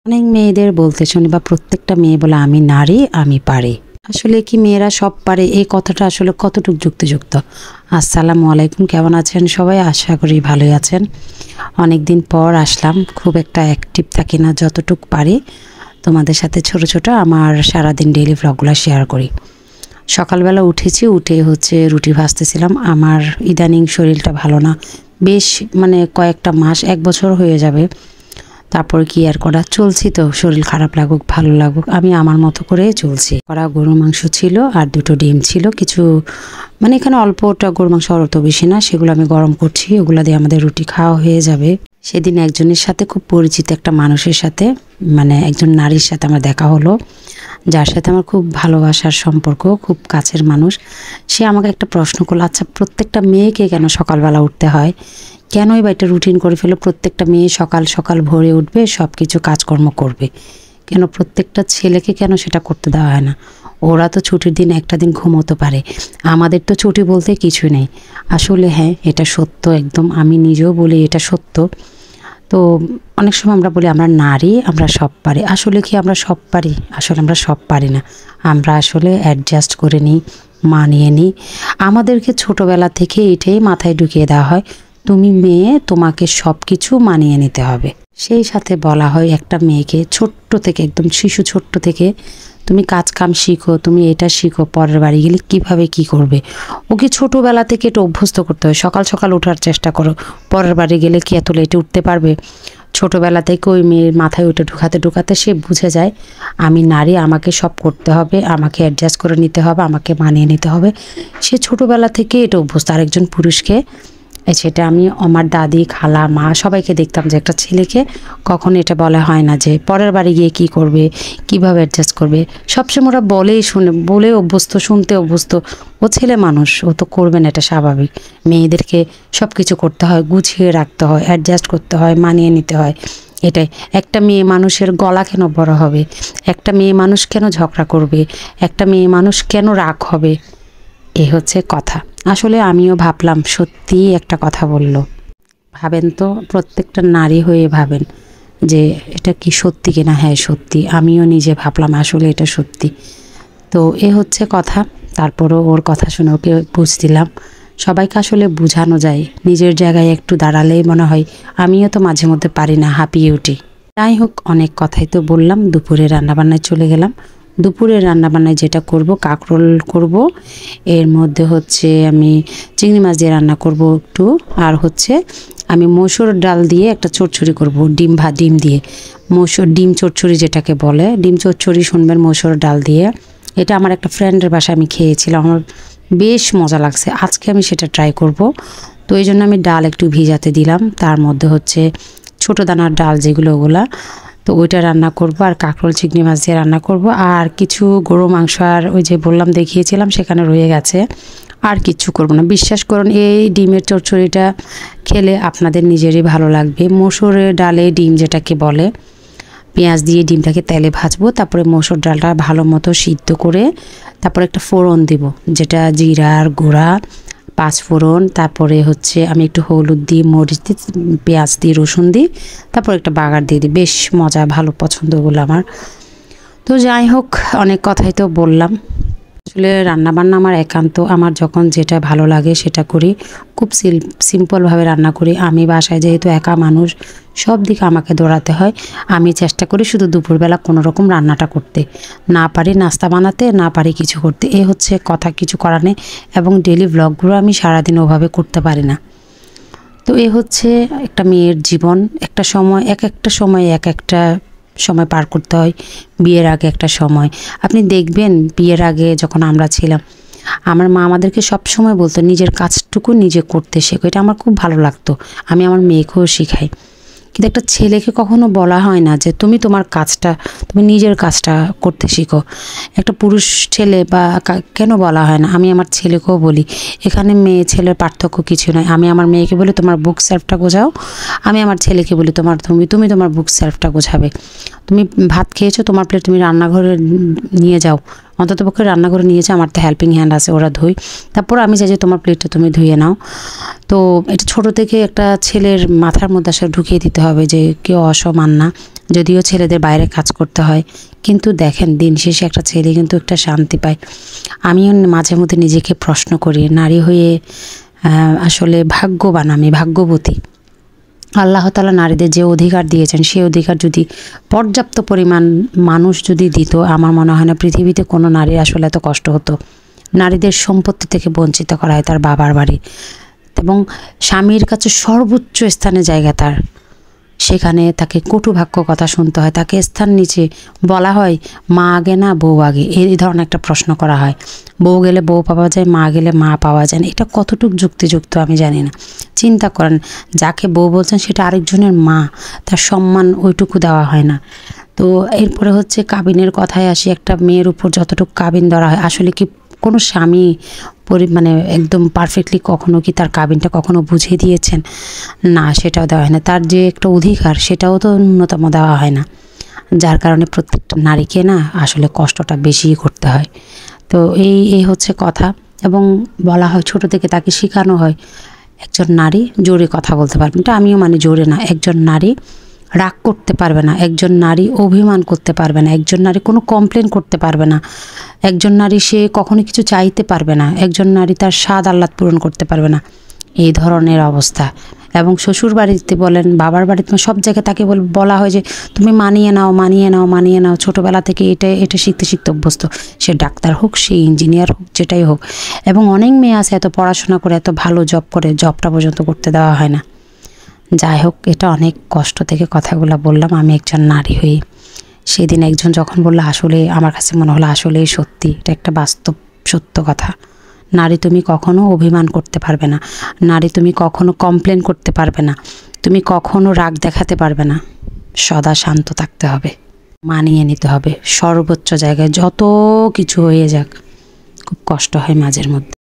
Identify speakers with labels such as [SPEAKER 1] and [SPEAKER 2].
[SPEAKER 1] অনেক মেয়েদের বলতে শুনি বা প্রত্যেকটা মেয়ে বলে আমি নারী, আমি পারি। আসলে কি মেয়েরা সব পারে, এই কথাটা আসলে কতটুকু যুক্তিযুক্ত? আসসালামু আলাইকুম, কেমন আছেন সবাই? আশা করি ভালোই আছেন। অনেক দিন পর আসলাম, খুব একটা অ্যাক্টিভ থাকি না, যতটুকু পারি তোমাদের সাথে ছোট ছোট আমার সারাদিন ডেইলি ভ্লগগুলো শেয়ার করি। সকালবেলা উঠেছি, উঠে হচ্ছে রুটি ভাজতেছিলাম। আমার ইদানিং শরীরটা ভালো না, বেশ মানে কয়েকটা মাস, 1 বছর হয়ে যাবে। তারপর কি আর করা, চলছি তো, শরীর খারাপ লাগুক ভালো লাগুক আমি আমার মতো করে চলছি। করা গরুর মাংস ছিল আর 2টো ডিম ছিল, কিছু মানে এখানে অল্পটা গরুর মাংস, অত বেশি না, সেগুলো আমি গরম করছি, ওগুলো দিয়ে আমাদের রুটি খাওয়া হয়ে যাবে। সেদিন একজনের সাথে, খুব পরিচিত একটা মানুষের সাথে, মানে একজন নারীর সাথে আমার দেখা হলো, যার সাথে আমার খুব ভালোবাসার সম্পর্ক, খুব কাছের মানুষ। সে আমাকে একটা প্রশ্ন করলো, আচ্ছা প্রত্যেকটা মেয়েকে কেন সকালবেলা উঠতে হয়, কেনই বা এটা রুটিন করে ফেলো, প্রত্যেকটা মেয়ে সকাল সকাল ভোরে উঠবে, সব কিছু কাজকর্ম করবে, কেন প্রত্যেকটা ছেলেকে কেন সেটা করতে দেওয়া হয় না? ওরা তো ছুটির দিন একটা দিন ঘুমোতে পারে, আমাদের তো ছুটি বলতে কিছু নেই। আসলে হ্যাঁ, এটা সত্য একদম, আমি নিজেও বলি এটা সত্য। তো অনেক সময় আমরা বলি আমরা নারী, আমরা সব পারি। আসলে কি আমরা সব পারি? আসলে আমরা সব পারি না, আমরা আসলে অ্যাডজাস্ট করে নিই, মানিয়ে নিই। আমাদেরকে ছোটোবেলা থেকে এটাই মাথায় ঢুকিয়ে দেওয়া হয়, তুমি মেয়ে, তোমাকে সব কিছু মানিয়ে নিতে হবে। সেই সাথে বলা হয় একটা মেয়েকে ছোট্ট থেকে, একদম শিশু ছোট্ট থেকে তুমি কাজ কাম শিখো, তুমি এটা শিখো, পরের বাড়ি গেলে কিভাবে কি করবে। ওকে ছোটোবেলা থেকে এটা অভ্যস্ত করতে হয়, সকাল সকাল ওঠার চেষ্টা করো, পরের বাড়ি গেলে কি এত লেটে উঠতে পারবে? ছোটোবেলা থেকে ওই মেয়ের মাথায় ওটা ঢুকাতে ঢুকাতে সে বুঝে যায় আমি নারী, আমাকে সব করতে হবে, আমাকে অ্যাডজাস্ট করে নিতে হবে, আমাকে মানিয়ে নিতে হবে। সে ছোটোবেলা থেকে এটা অভ্যস্ত। আরেকজন পুরুষকে, সেটা আমি আমার দাদি, খালা, মা সবাইকে দেখতাম যে একটা ছেলেকে কখনো এটা বলা হয় না যে পরের বাড়ি গিয়ে কি করবে, কিভাবে অ্যাডজাস্ট করবে। সবসময় ওরা বলেই শুনে, বলে অভ্যস্ত, শুনতে অভ্যস্ত। ও ছেলে মানুষ, ও তো করবে না, এটা স্বাভাবিক। মেয়েদেরকে সব কিছু করতে হয়, গুছিয়ে রাখতে হয়, অ্যাডজাস্ট করতে হয়, মানিয়ে নিতে হয়। এটাই, একটা মেয়ে মানুষের গলা কেন বড় হবে, একটা মেয়ে মানুষ কেন ঝগড়া করবে, একটা মেয়ে মানুষ কেন রাগ হবে, এ হচ্ছে কথা। আসলে আমিও ভাবলাম, সত্যি একটা কথা বললো, ভাবেন তো, প্রত্যেকটা নারী হয়ে ভাবেন যে এটা কি সত্যি কিনা। হ্যাঁ সত্যি, আমিও নিজে ভাবলাম আসলে এটা সত্যি। তো এ হচ্ছে কথা। তারপরও ওর কথা শুনে ওকে বুঝ দিলাম, সবাইকে আসলে বোঝানো যায়, নিজের জায়গায় একটু দাঁড়ালেই মনে হয় আমিও তো মাঝে মধ্যে পারি না, হাঁপিয়ে উঠি। যাই হোক, অনেক কথাই তো বললাম, দুপুরে রান্নাবান্নায় চলে গেলাম। দুপুরে রান্নাবান্নায় যেটা করব, কাঁকরোল করব, এর মধ্যে হচ্ছে আমি চিংড়ি মাছ দিয়ে রান্না করব একটু, আর হচ্ছে আমি মসুর ডাল দিয়ে একটা চচ্চড়ি করব, ডিম দিয়ে, মসুর ডিম চচ্চড়ি যেটাকে বলে, ডিম চচ্চড়ি শুনবেন মসুর ডাল দিয়ে। এটা আমার একটা ফ্রেন্ডের বাসায় আমি খেয়েছিলাম, আমার বেশ মজা লাগছে, আজকে আমি সেটা ট্রাই করব। তো এই জন্য আমি ডাল একটু ভিজাতে দিলাম, তার মধ্যে হচ্ছে ছোটো দানার ডাল যেগুলো, ওগুলা, তো ওইটা রান্না করব, আর কাঁকরোল চিংড়ি মাছ দিয়ে রান্না করব, আর কিছু গরু মাংস আর ওই যে বললাম দেখিয়েছিলাম সেখানে রয়ে গেছে, আর কিচ্ছু করব না। বিশ্বাস করুন, এই ডিমের চচ্চড়িটা খেলে আপনাদের নিজেরই ভালো লাগবে। মসুরের ডালে ডিম যেটাকে বলে, পেঁয়াজ দিয়ে ডিমটাকে তেলে ভাজবো, তারপরে মসুর ডালটা ভালো মতো সিদ্ধ করে তারপরে একটা ফোড়ন দিব, যেটা জিরার গুঁড়া, 5 ফোড়ন, তারপরে হচ্ছে আমি একটু হলুদ দিই, মরিচ দিই, পেঁয়াজ দিই, রসুন দিই, তারপর একটা বাগার দিয়ে দিই, বেশ মজা, ভালো পছন্দ ওগুলো আমার। তো যাই হোক, অনেক কথাই তো বললাম। আসলে রান্নাবান্না আমার একান্ত, আমার যখন যেটা ভালো লাগে সেটা করি, খুব সিম্পলভাবে রান্না করি। আমি বাসায় যেহেতু একা মানুষ, সব দিকে আমাকে দৌড়াতে হয়, আমি চেষ্টা করি শুধু দুপুরবেলা কোনো রকম রান্নাটা করতে, না পারি নাস্তা বানাতে, না পারি কিছু করতে, এ হচ্ছে কথা, কিছু করার নেই। এবং ডেলি ব্লগগুলো আমি সারাদিন ওভাবে করতে পারি না। তো এ হচ্ছে একটা মেয়ের জীবন, একটা সময়, একটা সময় একটা সময় পার করতে হয়। বিয়ের আগে একটা সময়, আপনি দেখবেন বিয়ের আগে যখন আমরা ছিলাম, আমার মা আমাদেরকে সব সময় বলতো নিজের কাজটুকু নিজে করতে শেখো, এটা আমার খুব ভালো লাগতো, আমি আমার মেয়েকেও শেখাই। কিন্তু একটা ছেলেকে কখনো বলা হয় না যে তুমি তোমার কাজটা, তুমি নিজের কাজটা করতে শিখো। একটা পুরুষ ছেলে বা কেন বলা হয় না? আমি আমার ছেলেকেও বলি, এখানে মেয়ে ছেলের পার্থক্য কিছু নয়। আমি আমার মেয়েকে বলি তোমার বুক সেলফটা গোছাও, আমি আমার ছেলেকে বলি তুমি তোমার বুক সেলফটা গোছাবে। তুমি ভাত খেয়েছো, তোমার প্লেট তুমি রান্নাঘরে নিয়ে যাও, অন্ততপক্ষে রান্নাঘরে নিয়েছে, আমার তো হেল্পিং হ্যান্ড আছে, ওরা ধুই, তারপর আমি চাই যে তোমার প্লেটটা তুমি ধুয়ে নাও। তো এটা ছোট থেকে একটা ছেলের মাথার মধ্যে আসলে ঢুকিয়ে দিতে হবে যে কেউ অসমান না, যদিও ছেলেদের বাইরে কাজ করতে হয়, কিন্তু দেখেন দিন শেষে একটা ছেলে কিন্তু একটা শান্তি পায়। আমিও মাঝে মধ্যে নিজেকে প্রশ্ন করি, নারী হয়ে আসলে ভাগ্যবান, আমি ভাগ্যবতী। আল্লাহ তাআলা নারীদের যে অধিকার দিয়েছেন, সেই অধিকার যদি পর্যাপ্ত পরিমাণ মানুষ যদি দিত, আমার মনে হয় না পৃথিবীতে কোনো নারীর আসলে এত কষ্ট হতো। নারীদের সম্পত্তি থেকে বঞ্চিত করা হয় তার বাবার বাড়ি, এবং স্বামীর কাছে সর্বোচ্চ স্থানে জায়গা তার, সেখানে তাকে কটুবাক্য কথা শুনতে হয়, তাকে স্থান নিচে বলা হয় মা আগে না বউ আগে, এই ধরনের একটা প্রশ্ন করা হয়। বউ গেলে বউ পাওয়া যায়, মা গেলে মা পাওয়া যায় না। এটা কতটুকু যুক্তিযুক্ত আমি জানি না। চিন্তা করেন, যাকে বউ বলছেন সেটা আরেকজনের মা, তার সম্মান ওইটুকু দেওয়া হয় না। তো এরপরে হচ্ছে কাবিনের কথায় আসি। একটা মেয়ের উপর যতটুকু কাবিন ধরা হয়, আসলে কি কোনো স্বামী মানে একদম পারফেক্টলি কখনো কি তার কাবিনটা কখনো বুঝিয়ে দিয়েছেন? না, সেটাও দেওয়া হয় না। তার যে একটা অধিকার, সেটাও তো ন্যূনতম দেওয়া হয় না, যার কারণে প্রত্যেকটা নারীকে না আসলে কষ্টটা বেশি করতে হয়। তো এই হচ্ছে কথা। এবং বলা হয় ছোট থেকে তাকে শেখানো হয় একজন নারী জোরে কথা বলতে পারবে, এটা আমিও মানে জোরে না, একজন নারী রাগ করতে পারবে না, একজন নারী অভিমান করতে পারবে না, একজন নারী কোনো কমপ্লেন করতে পারবে না, একজন নারী সে কখনো কিছু চাইতে পারবে না, একজন নারী তার স্বাদ আহ্লাদ পূরণ করতে পারবে না, এই ধরনের অবস্থা। এবং শ্বশুর বাড়িতে বলেন, বাবার বাড়িতে, সব জায়গায় তাকে বলা হয় যে তুমি মানিয়ে নাও, মানিয়ে নাও, মানিয়ে নাও। ছোটোবেলা থেকে এটা শিখতে শিখতে অভ্যস্ত, সে ডাক্তার হোক, সে ইঞ্জিনিয়ার হোক, যেটাই হোক। এবং অনেক মেয়ে আছে এত পড়াশোনা করে, এত ভালো জব করে, জবটা পর্যন্ত করতে দেওয়া হয় না। যাই হোক, এটা অনেক কষ্ট থেকে কথাগুলো বললাম আমি একজন নারী হয়ে। সেদিন একজন যখন বললো, আসলে আমার কাছে মনে হলো আসলেই সত্যি, এটা একটা বাস্তব সত্য কথা। নারী তুমি কখনো অভিমান করতে পারবে না, নারী তুমি কখনো কমপ্লেন করতে পারবে না, তুমি কখনো রাগ দেখাতে পারবে না। সদা শান্ত থাকতে হবে, মানিয়ে নিতে হবে। সর্বোচ্চ জায়গায় যত কিছু হয়ে যাক, খুব কষ্ট হয় মাঝের মধ্যে।